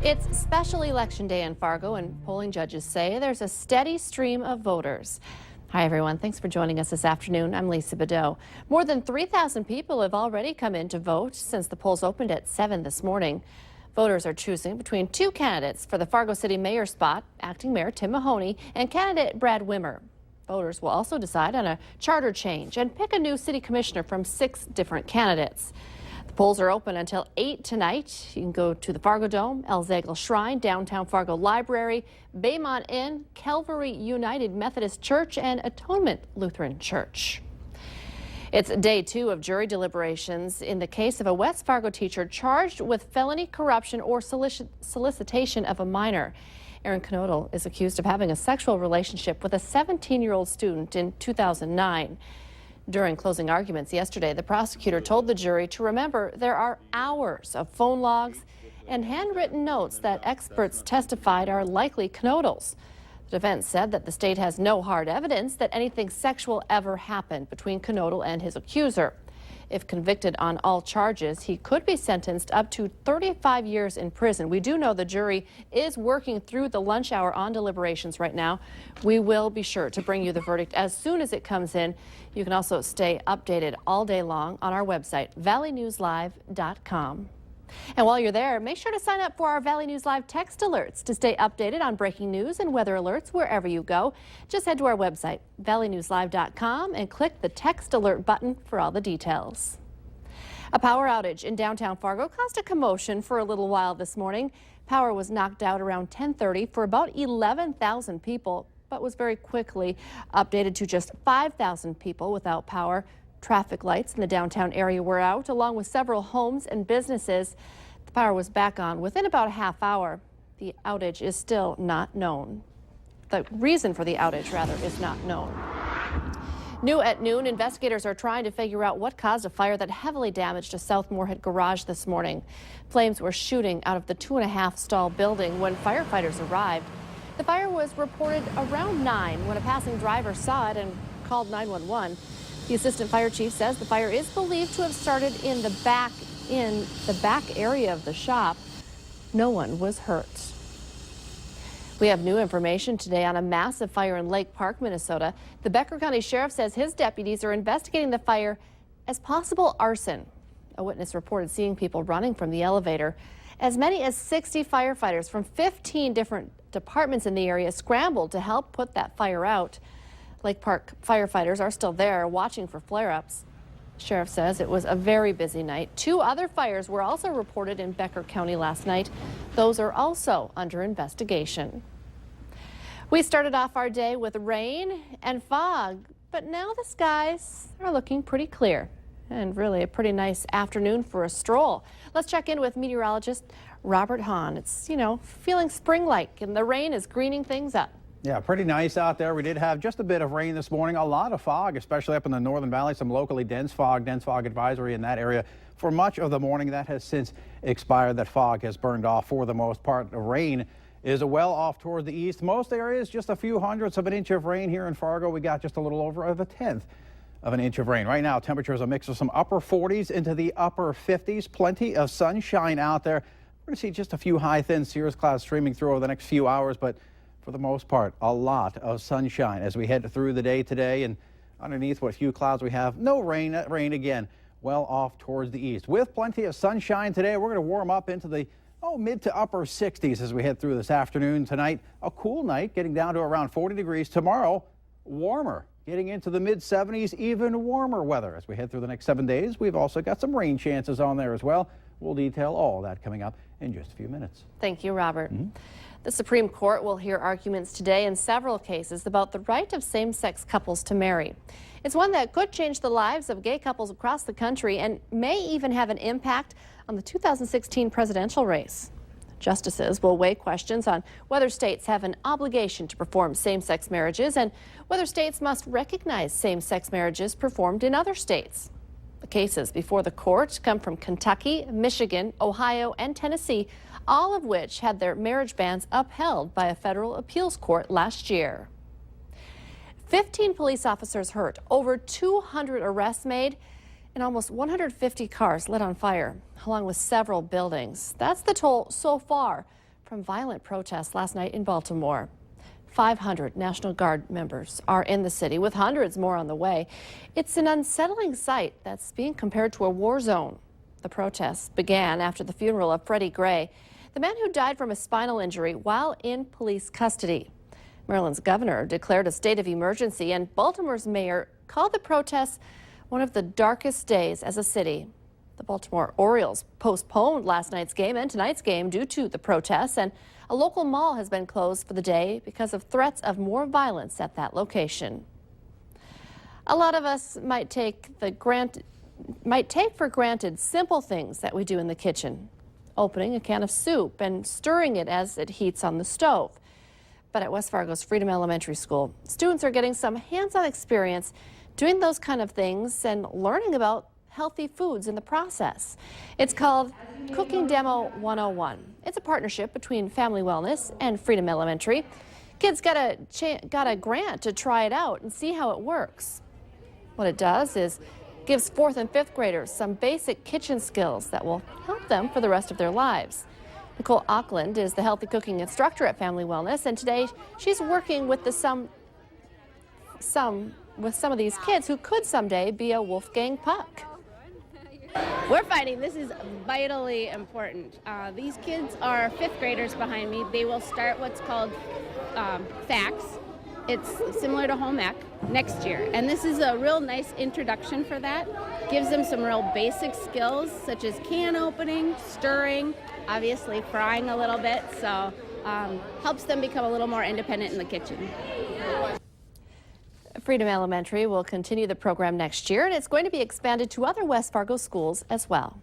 It's special election day in Fargo, and polling judges say there's a steady stream of voters. Hi, everyone. Thanks for joining us this afternoon. I'm Lisa Bedeau. More than 3,000 people have already come in to vote since the polls opened at 7 this morning. Voters are choosing between two candidates for the Fargo City mayor spot, acting mayor Tim Mahoney and candidate Brad Wimmer. Voters will also decide on a charter change and pick a new city commissioner from 6 different candidates. The polls are open until 8 tonight. You can go to the Fargo Dome, El Zagel Shrine, Downtown Fargo Library, Baymont Inn, Calvary United Methodist Church, and Atonement Lutheran Church. It's day 2 of jury deliberations in the case of a West Fargo teacher charged with felony corruption or solicitation of a minor. Aaron Knodel is accused of having a sexual relationship with a 17-year-old student in 2009. During closing arguments yesterday, the prosecutor told the jury to remember there are hours of phone logs and handwritten notes that experts testified are likely Knodel's. The defense said that the state has no hard evidence that anything sexual ever happened between Knodel and his accuser. If convicted on all charges, he could be sentenced up to 35 years in prison. We do know the jury is working through the lunch hour on deliberations right now. We will be sure to bring you the verdict as soon as it comes in. You can also stay updated all day long on our website, valleynewslive.com. And while you're there, make sure to sign up for our Valley News Live text alerts to stay updated on breaking news and weather alerts wherever you go. Just head to our website, valleynewslive.com, and click the text alert button for all the details. A power outage in downtown Fargo caused a commotion for a little while this morning. Power was knocked out around 10:30 for about 11,000 people, but was very quickly updated to just 5,000 people without power. Traffic lights in the downtown area were out, along with several homes and businesses. The power was back on within about a half hour. The outage is still not known. The reason for the outage, rather, is not known. New at noon, investigators are trying to figure out what caused a fire that heavily damaged a South Moorhead garage this morning. Flames were shooting out of the 2.5-stall building when firefighters arrived. The fire was reported around 9 when a passing driver saw it and called 911. The assistant fire chief says the fire is believed to have started in the back area of the shop. No one was hurt. We have new information today on a massive fire in Lake Park, Minnesota. The Becker County Sheriff says his deputies are investigating the fire as possible arson. A witness reported seeing people running from the elevator. As many as 60 firefighters from 15 different departments in the area scrambled to help put that fire out. Lake Park firefighters are still there watching for flare-ups. Sheriff says it was a very busy night. 2 other fires were also reported in Becker County last night. Those are also under investigation. We started off our day with rain and fog, but now the skies are looking pretty clear and really a pretty nice afternoon for a stroll. Let's check in with meteorologist Robert Hahn. It's, feeling spring-like, and the rain is greening things up. Yeah, pretty nice out there. We did have just a bit of rain this morning, a lot of fog, especially up in the Northern Valley, some locally dense fog advisory in that area for much of the morning. That has since expired. That fog has burned off for the most part. The rain is well off toward the east. Most areas, just a few hundredths of an inch of rain. Here in Fargo, we got just a little over of a tenth of an inch of rain. Right now, temperatures a mix of some upper 40s into the upper 50s. Plenty of sunshine out there. We're going to see just a few high, thin cirrus clouds streaming through over the next few hours, but for the most part, a lot of sunshine as we head through the day today. And underneath what few clouds we have, no rain. That rain again well off towards the east. With plenty of sunshine today, we're going to warm up into the mid to upper 60s as we head through this afternoon. Tonight, a cool night, getting down to around 40 degrees. Tomorrow, warmer, getting into the mid 70s, even warmer weather as we head through the next 7 days. We've also got some rain chances on there as well. We'll detail all that coming up in just a few minutes. Thank you, Robert. The Supreme Court will hear arguments today in several cases about the right of same-sex couples to marry. It's one that could change the lives of gay couples across the country and may even have an impact on the 2016 presidential race. Justices will weigh questions on whether states have an obligation to perform same-sex marriages and whether states must recognize same-sex marriages performed in other states. The cases before the court come from Kentucky, Michigan, Ohio, and Tennessee, all of which had their marriage bans upheld by a federal appeals court last year. 15 police officers hurt, over 200 arrests made, and almost 150 cars lit on fire, along with several buildings. That's the toll so far from violent protests last night in Baltimore. 500 National Guard members are in the city, with hundreds more on the way. It's an unsettling sight that's being compared to a war zone. The protests began after the funeral of Freddie Gray, the man who died from a spinal injury while in police custody. Maryland's governor declared a state of emergency, and Baltimore's mayor called the protests one of the darkest days as a city. The Baltimore Orioles postponed last night's game and tonight's game due to the protests, and a local mall has been closed for the day because of threats of more violence at that location. A lot of us might take for granted simple things that we do in the kitchen, opening a can of soup and stirring it as it heats on the stove. But at West Fargo's Freedom Elementary School, students are getting some hands-on experience doing those kind of things and learning about healthy foods in the process. It's called Cooking Demo 101. It's a partnership between Family Wellness and Freedom Elementary. Kids got a grant to try it out and see how it works. What it does is gives 4th and 5th graders some basic kitchen skills that will help them for the rest of their lives. Nicole Auckland is the healthy cooking instructor at Family Wellness, and today she's working with some of these kids who could someday be a Wolfgang Puck. We're finding this is vitally important. These kids are 5th graders behind me. They will start what's called FACS. It's similar to home ec next year. And this is a real nice introduction for that. Gives them some real basic skills such as can opening, stirring, obviously frying a little bit. So helps them become a little more independent in the kitchen. Freedom Elementary will continue the program next year, and it's going to be expanded to other West Fargo schools as well.